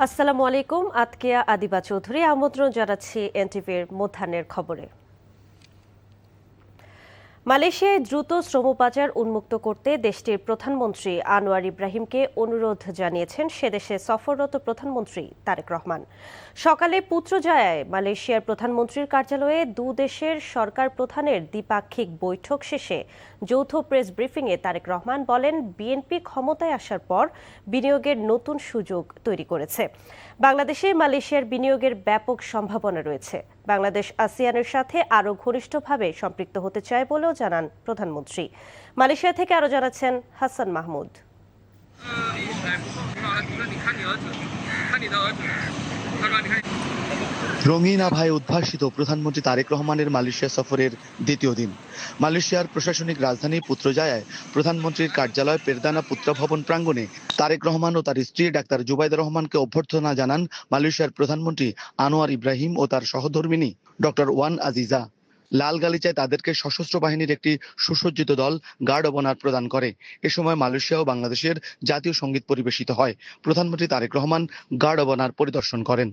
আসসালামু আলাইকুম। আতকিয়া আদিবা চৌধুরী আমন্ত্রণ জানাচ্ছি এনটিভির মধ্যাহ্নের খবরে। মালয়েশিয়ায় দ্রুত শ্রম বাজার উন্মুক্ত করতে দেশটির প্রধানমন্ত্রী আনোয়ার ইব্রাহিমকে অনুরোধ জানিয়েছেন সেদেশে সফররত প্রধানমন্ত্রী তারেক রহমান। সকালে পুত্রজায়ায় মালয়েশিয়ার প্রধানমন্ত্রীর কার্যালয়ে দেশের সরকার প্রধানের দ্বিপাক্ষিক বৈঠক শেষে যৌথ প্রেস ব্রিফিংয়ে তারেক রহমান বলেন, বিএনপি ক্ষমতায় আসার পর বিনিয়োগের নতুন সুযোগ তৈরি করেছে। বাংলাদেশে মালয়েশিয়ার বিনিয়োগের ব্যাপক সম্ভাবনা রয়েছে। বাংলাদেশ আসিয়ানের সাথে আরও ঘনিষ্ঠভাবে সম্পৃক্ত হতে চায় বলেও জানান প্রধানমন্ত্রী। মালয়েশিয়া থেকে আরও জানাচ্ছেন হাসান মাহমুদ। রঙিন আভায় উদ্ভাসিত প্রধানমন্ত্রী তারেক রহমানের মালয়েশিয়া সফরের দ্বিতীয় দিন। মালয়েশিয়ার প্রশাসনিক রাজধানী পুত্রজায়ায় প্রধানমন্ত্রীর কার্যালয় পেরদানা পুত্র ভবন প্রাঙ্গণে তারেক রহমান ও তার স্ত্রী ডাক্তার জুবাইদা রহমানকে অভ্যর্থনা জানান মালয়েশিয়ার প্রধানমন্ত্রী আনোয়ার ইব্রাহিম ও তার সহধর্মিণী ডক্টর ওয়ান আজিজা। লাল গালিচায় তাদেরকে সশস্ত্র বাহিনীর একটি সুসজ্জিত দল গার্ড অব অনার প্রদান করে। এ সময় মালয়েশিয়া ও বাংলাদেশের জাতীয় সঙ্গীত পরিবেশিত হয়। প্রধানমন্ত্রী Tarique Rahman guard of honour পরিদর্শন করেন।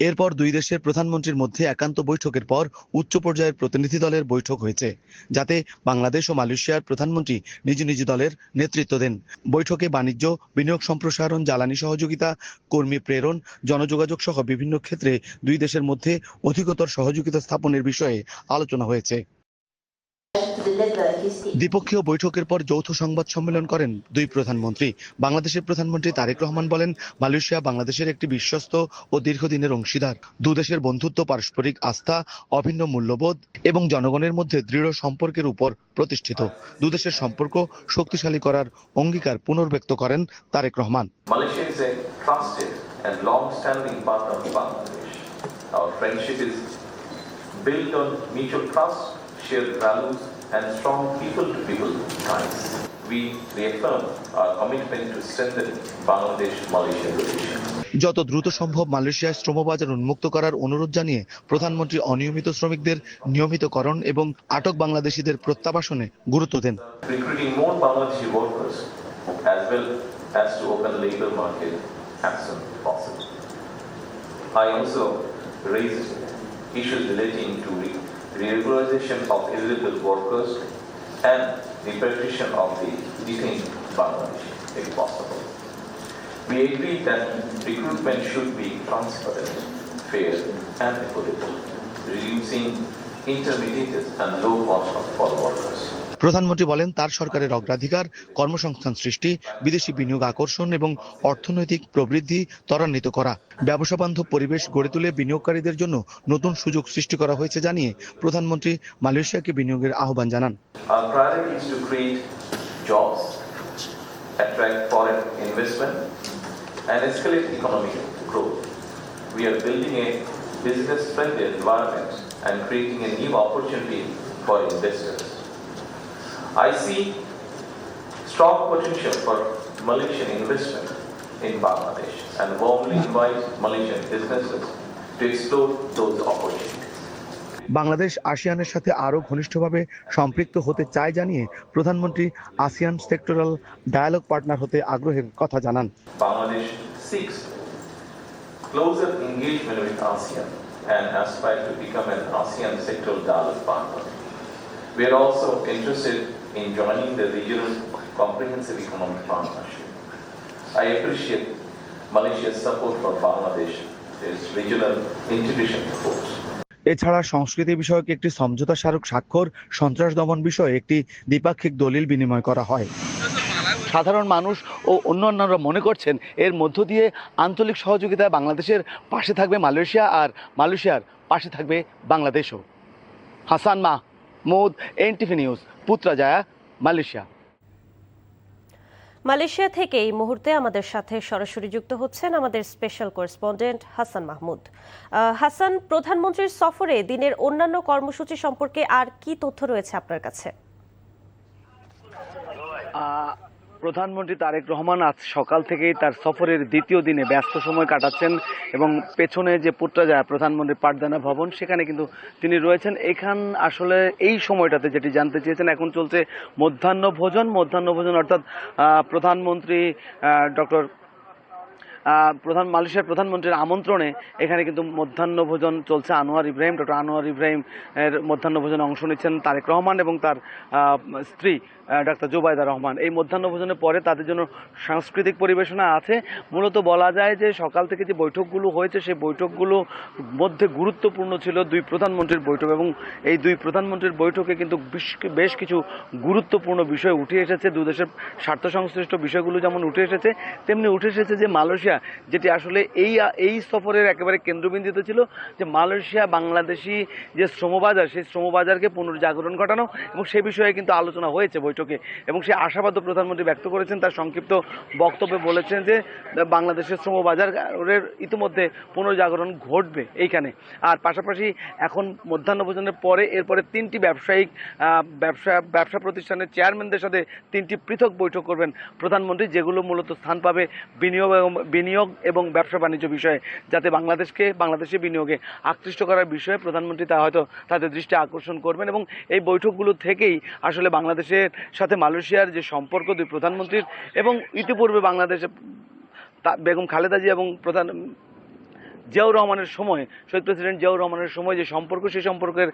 এরপর দুই দেশের প্রধানমন্ত্রীর মধ্যে একান্ত বৈঠকের পর উচ্চ পর্যায়ের প্রতিনিধি দলের বৈঠক হয়েছে, যাতে বাংলাদেশ ও মালয়েশিয়ার প্রধানমন্ত্রী নিজ নিজ দলের নেতৃত্ব দেন। বৈঠকে বাণিজ্য, বিনিয়োগ সম্প্রসারণ, জ্বালানি সহযোগিতা, কর্মী প্রেরণ, জনযোগাযোগ সহ বিভিন্ন ক্ষেত্রে দুই দেশের মধ্যে অধিকতর সহযোগিতা স্থাপনের বিষয়ে আলোচনা হয়েছে। দ্বিপক্ষীয় বৈঠকের পর যৌথ সংবাদ সম্মেলন করেন দুই প্রধানমন্ত্রী। বাংলাদেশের প্রধানমন্ত্রী তারেক রহমান বলেন, মালয়েশিয়া বাংলাদেশের একটি বিশ্বস্ত ও দীর্ঘদিনের অংশীদার। দুদেশের বন্ধুত্ব, পারস্পরিক আস্থা, অভিন্ন মূল্যবোধ এবং জনগণের মধ্যে দৃঢ় সম্পর্কের উপর প্রতিষ্ঠিত। দুদেশের সম্পর্ক শক্তিশালী করার অঙ্গীকার পুনর্ব্যক্ত করেন Tarique Rahman. Malaysia is a trusted and long-standing partner of Bangladesh. Our friendship is built on mutual trust, shared values, and strong people-to-people ties. We reaffirm our commitment to strengthen Bangladesh-Malaysia relations. যত দ্রুত সম্ভব মালয়েশিয়ায় শ্রমবাজার উন্মুক্ত করার অনুরোধ জানিয়ে প্রধানমন্ত্রী অনিয়মিত শ্রমিকদের নিয়মিতকরণ এবং আটক বাংলাদেশিদের প্রত্যাবাসনে গুরুত্ব দেন। Recruiting more Bangladeshi workers as well as to open labor market as soon as possible. I also raised issues relating to regularization of illegal workers and repatriation of the detained Bangladeshi, if possible. We agree that recruitment should be transparent, fair, and equitable, reducing intermediates and low cost for workers. প্রধানমন্ত্রী বলেন, তার সরকারের অগ্রাধিকার কর্মসংস্থান সৃষ্টি, বিদেশি বিনিয়োগ আকর্ষণ এবং অর্থনৈতিক প্রবৃদ্ধি ত্বরান্বিত করা। ব্যবসা বান্ধব পরিবেশ গড়ে তুলে বিনিয়োগকারীদের জন্য নতুন সুযোগ সৃষ্টি করা হয়েছে জানিয়ে প্রধানমন্ত্রী মালয়েশিয়াকে বিনিয়োগের আহ্বান জানান। Our priority is to create jobs, attract foreign investment, and escalate economic growth. We are building a business-friendly environment and creating a new opportunity for investors. I see strong potential for Malaysian investment in Bangladesh and warmly invite Malaysian businesses to explore those opportunities. Bangladesh আসিয়ানের সাথে আরও ঘনিষ্ঠভাবে সম্পৃক্ত হতে চায় জানিয়ে প্রধানমন্ত্রী ASEAN sectoral dialogue partner হতে আগ্রহের কথা জানান। Bangladesh seeks closer engagement with ASEAN and aspire to become an ASEAN sectoral dialogue partner. We are also interested in joining the regional comprehensive economic partnership. I appreciate Malaysia's support for Bangladesh's regional integration efforts. এছাড়া সংস্কৃতি বিষয়ক একটি সমঝোতা স্মারক স্বাক্ষর, সন্ত্রাস দমন বিষয়ে একটি দ্বিপাক্ষিক দলিল বিনিময় করা হয়। সাধারণ মানুষ ও অন্যান্যরা মনে করছেন, এর মধ্য দিয়ে আঞ্চলিক সহযোগিতায় বাংলাদেশের পাশে থাকবে মালয়েশিয়া আর মালয়েশিয়ার পাশে থাকবে বাংলাদেশও। Hasan Mahmud, NTV news, পুত্রজায়া, Malaysia. Malaysia থেকে এই মুহূর্তে আমাদের সাথে সরাসরি যুক্ত হচ্ছেন আমাদের স্পেশাল করেসপন্ডেন্ট হাসান মাহমুদ। হাসান, প্রধানমন্ত্রীর সফরে দিনের অন্যান্য কর্মসূচি সম্পর্কে আর কি তথ্য রয়েছে আপনার কাছে? প্রধানমন্ত্রী তারেক রহমান আজ সকাল থেকেই তার সফরের দ্বিতীয় দিনে ব্যস্ত সময় কাটাচ্ছেন এবং পেছনে যে পুত্রজায়া প্রধানমন্ত্রীর পাঠদানা ভবন, সেখানে কিন্তু তিনি রয়েছেন। এখান আসলে এই সময়টাতে যেটি জানতে চেয়েছেন, এখন চলছে মধ্যাহ্ন ভোজন অর্থাৎ প্রধানমন্ত্রী ডক্টর মালয়েশিয়ার প্রধানমন্ত্রীর আমন্ত্রণে এখানে কিন্তু মধ্যাহ্নভোজন চলছে। ডক্টর আনোয়ার ইব্রাহিম এর মধ্যাহ্নভোজনে অংশ নিচ্ছেন তারেক রহমান এবং তার স্ত্রী ডাক্তার জুবাইদা রহমান। এই মধ্যাহ্নভোজনের পরে তাদের জন্য সাংস্কৃতিক পরিবেশনা আছে। মূলত বলা যায় যে সকাল থেকে যে বৈঠকগুলো হয়েছে সেই বৈঠকগুলো মধ্যে গুরুত্বপূর্ণ ছিল দুই প্রধানমন্ত্রীর বৈঠক, এবং এই দুই প্রধানমন্ত্রীর বৈঠকে কিন্তু বেশ কিছু গুরুত্বপূর্ণ বিষয় উঠে এসেছে। দুই দেশের স্বার্থ সংশ্লিষ্ট বিষয়গুলো যেমন উঠে এসেছে, তেমনি উঠে এসেছে যে মালয়েশিয়া, যেটি আসলে এই সফরের একেবারে কেন্দ্রবিন্দুতে ছিল, যে মালয়েশিয়া বাংলাদেশি যে শ্রমবাজার, সেই শ্রমবাজারকে পুনর্জাগরণ ঘটানো, এবং সে বিষয়ে কিন্তু আলোচনা হয়েছে বৈঠকে। এবং সেই আশাবাদও প্রধানমন্ত্রী ব্যক্ত করেছেন। তার সংক্ষিপ্ত বক্তব্যে বলেছেন যে বাংলাদেশের শ্রমবাজারের ইতিমধ্যে পুনর্জাগরণ ঘটবে এইখানে। আর পাশাপাশি এখন মধ্যাহ্নভোজনের পরে এরপরে তিনটি ব্যবসা প্রতিষ্ঠানের চেয়ারম্যানদের সাথে তিনটি পৃথক বৈঠক করবেন প্রধানমন্ত্রী, যেগুলো মূলত স্থান পাবে বিনিয়োগ এবং ব্যবসা বাণিজ্য বিষয়ে, যাতে বাংলাদেশে বিনিয়োগে আকৃষ্ট করার বিষয়ে প্রধানমন্ত্রী তা হয়তো তাদের দৃষ্টি আকর্ষণ করবেন। এবং এই বৈঠকগুলো থেকেই আসলে বাংলাদেশের সাথে মালয়েশিয়ার যে সম্পর্ক দুই প্রধানমন্ত্রীর, এবং ইতিপূর্বে বাংলাদেশে বেগম খালেদা জিয়া এবং জিয়াউর রহমানের সময়, শহীদ প্রেসিডেন্ট জিয়াউর রহমানের সময় যে সম্পর্ক, সেই সম্পর্কের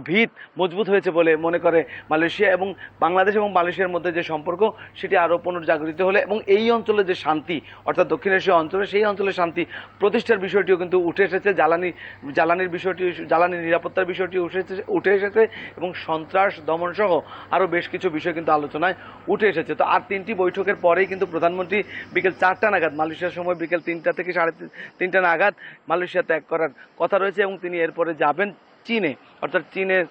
ভিত মজবুত হয়েছে বলে মনে করে মালয়েশিয়া, এবং বাংলাদেশ এবং মালয়েশিয়ার মধ্যে যে সম্পর্ক সেটি আরও পুনর্জাগরিত হলে, এবং এই অঞ্চলে যে শান্তি, অর্থাৎ দক্ষিণ এশীয় অঞ্চলে, সেই অঞ্চলের শান্তি প্রতিষ্ঠার বিষয়টিও কিন্তু উঠে এসেছে। জ্বালানি নিরাপত্তার বিষয়টি উঠে এসেছে, এবং সন্ত্রাস দমন সহ আরও বেশ কিছু বিষয় কিন্তু আলোচনায় উঠে এসেছে। তো আর তিনটি বৈঠকের পরেই কিন্তু প্রধানমন্ত্রী বিকেল 4টা নাগাদ, মালয়েশিয়ার সময় বিকেল 3টা থেকে 3:30 নাগাদ মালয়েশিয়া ত্যাগ করার কথা রয়েছে, এবং তিনি এরপরে যাবেন চীনে, অর্থাৎ চীনের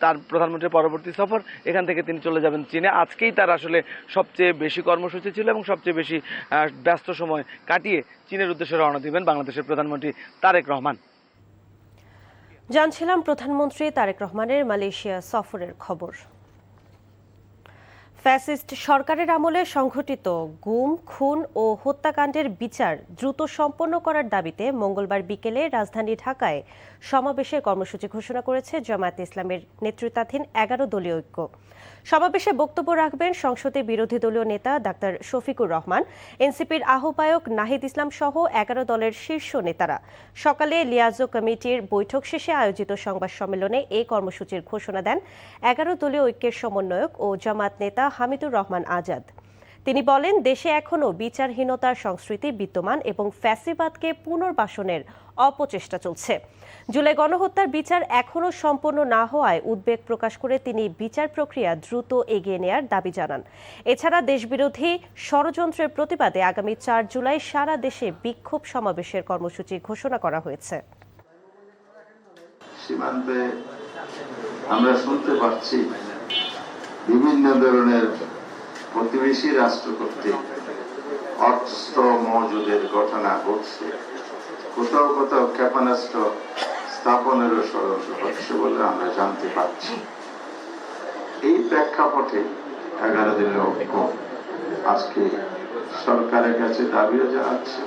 তার প্রধানমন্ত্রীর পরবর্তী সফর। এখান থেকে তিনি চলে যাবেন চীনে। আজকেই তার আসলে সবচেয়ে বেশি কর্মসূচি ছিল, এবং সবচেয়ে বেশি ব্যস্ত সময় কাটিয়ে চীনের উদ্দেশ্যে রওনা দিবেন বাংলাদেশের প্রধানমন্ত্রী তারেক রহমান। জানছিলাম প্রধানমন্ত্রী তারেক রহমানের মালয়েশিয়া সফরের খবর। ফ্যাসিস্ট সরকারের আমলে সংঘটিত গুম, খুন ও হত্যাকাণ্ডের বিচার দ্রুত সম্পন্ন করার দাবিতে মঙ্গলবার বিকেলে রাজধানী ঢাকায় সমাবেশের কর্মসূচি ঘোষণা করেছে জামায়াতে ইসলামের নেতৃত্বাধীন 11 দলীয় ঐক্য। সমাবেশে বক্তব্য রাখবেন সংসদে বিরোধী দলীয় নেতা ডাক্তার শফিকুর রহমান, এনসিপির আহ্বায়ক নাহিদ ইসলাম সহ 11 দলের শীর্ষ নেতারা। সকালে লিয়াজো কমিটির বৈঠক শেষে আয়োজিত সংবাদ সম্মেলনে এই কর্মসূচির ঘোষণা দেন 11 দলীয় ঐক্যের সমন্বয়ক ও জামায়াত নেতা হামিদুর রহমান আজাদ। তিনি বলেন, দেশে এখনও বিচারহীনতার সংস্কৃতি বিদ্যমান এবং ফ্যাসিবাদকে পুনর্বাসনের অপচেষ্টা চলছে। জুলাই গণহত্যার বিচার এখনও সম্পন্ন না হওয়ায় উদ্বেগ প্রকাশ করে তিনি বিচার প্রক্রিয়া দ্রুত এগিয়ে নেয়ার দাবি জানান। এছাড়া দেশবিরোধী ষড়যন্ত্রের প্রতিবাদে আগামী 4 জুলাই সারা দেশে বিক্ষোভ সমাবেশের কর্মসূচি ঘোষণা করা হয়েছে। সীমান্তে আমরা শুনতে পাচ্ছি বিভিন্ন ধরনের প্রতিবেশী রাষ্ট্র কর্তৃক অস্ত্র মজুদের ঘটনা ঘটছে, কোথাও কোথাও ক্ষেপণাস্ত্র স্থাপনেরও ষড়যন্ত্র হচ্ছে বলে আমরা জানতে পারছি। এই প্রেক্ষাপটে 11 দিনের ঐক্য আজকে সরকারের কাছে দাবিও জানাচ্ছে।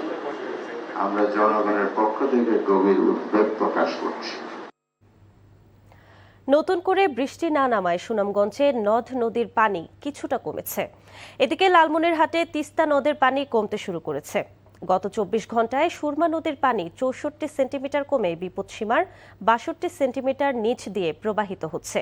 আমরা জনগণের পক্ষ থেকে গভীর উদ্বেগ প্রকাশ করছি। নতুন করে বৃষ্টি না নামায় সুনামগঞ্জে নদ নদীর পানি কিছুটা কমেছে। এদিকে লালমনিরহাটে তিস্তা নদের পানি কমতে শুরু করেছে। গত 24 ঘন্টায় সুরমা নদীর পানি 64 সেন্টিমিটার কমে বিপদসীমার 62 সেন্টিমিটার নিচ দিয়ে প্রবাহিত হচ্ছে।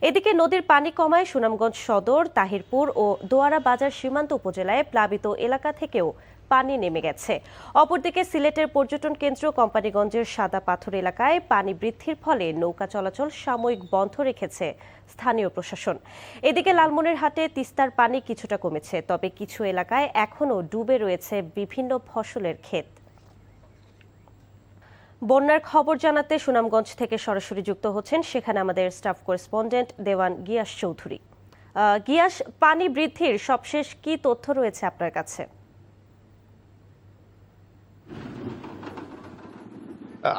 এদিকে নদীর পানি কমায় সুনামগঞ্জ সদর, তাহিরপুর ও দোয়ারা বাজার সীমান্ত উপজেলায় প্লাবিত এলাকা থেকেও পানি নেমে গেছে। অপরদিকে সিলেটের পর্যটন কেন্দ্র কোম্পানিগঞ্জের সাদা পাথর এলাকায় পানি বৃদ্ধির ফলে নৌকা চলাচল সাময়িক বন্ধ রেখেছে স্থানীয় প্রশাসন। এদিকে লালমনিরহাটে তিস্তার পানি কিছুটা কমেছে, তবে কিছু এলাকায় এখনও ডুবে রয়েছে বিভিন্ন ফসলের ক্ষেত। বন্যার খবর জানাতে সুনামগঞ্জ থেকে সরাসরি যুক্ত হচ্ছেন সেখানে আমাদের স্টাফ করেসপন্ডেন্ট দেওয়ান গিয়াস চৌধুরী। গিয়াস, পানি বৃদ্ধির সবশেষ কি তথ্য রয়েছে আপনার কাছে?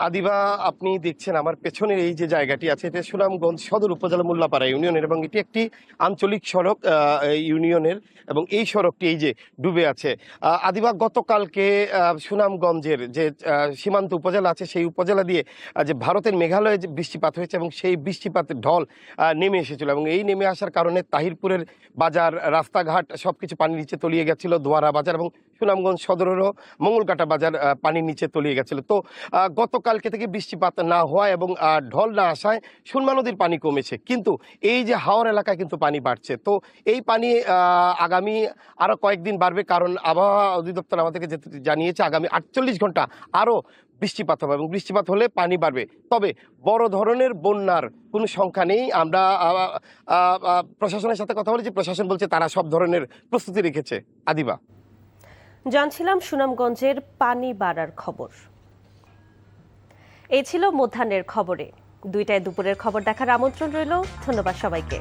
আদিবা, আপনি দেখছেন আমার পেছনের এই যে জায়গাটি আছে, এটা সুনামগঞ্জ সদর উপজেলা মোল্লাপাড়া ইউনিয়নের, এবং এটি একটি আঞ্চলিক সড়ক ইউনিয়নের, এবং এই সড়কটি এই যে ডুবে আছে। আদিবা, গতকালকে সুনামগঞ্জের যে সীমান্ত উপজেলা আছে সেই উপজেলা দিয়ে যে ভারতের মেঘালয়ে যে বৃষ্টিপাত হয়েছে, এবং সেই বৃষ্টিপাতের ঢল নেমে এসেছিল, এবং এই নেমে আসার কারণে তাহিরপুরের বাজার, রাস্তাঘাট সবকিছু পানির নিচে তলিয়ে গেছিল, দোয়ারা বাজার এবং সুনামগঞ্জ সদরেরও মঙ্গলকাটা বাজার পানির নিচে তলিয়ে গেছিল। তো গতকালকে থেকে বৃষ্টিপাত না হওয়া এবং ঢল না আসায় সুরমা নদীর পানি কমেছে, কিন্তু এই যে হাওর এলাকায় কিন্তু পানি বাড়ছে। তো এই পানি আগামী আরো কয়েকদিন বাড়বে, কারণ আবহাওয়া অধিদপ্তর আমাদেরকে জানিয়েছে আগামী 48 ঘন্টা আরো বৃষ্টিপাত হবে এবং বৃষ্টিপাত হলে পানি বাড়বে। তবে বড় ধরনের বন্যার কোনো সংখ্যা নেই। আমরা প্রশাসনের সাথে কথা বলেছি, প্রশাসন বলছে তারা সব ধরনের প্রস্তুতি রেখেছে। আদিবা, জানছিলাম সুনামগঞ্জের পানি বাড়ার খবর। এই ছিল মধ্যাহ্নের খবরে। 2টায় দুপুরের খবর দেখার আমন্ত্রণ রইল। ধন্যবাদ সবাইকে।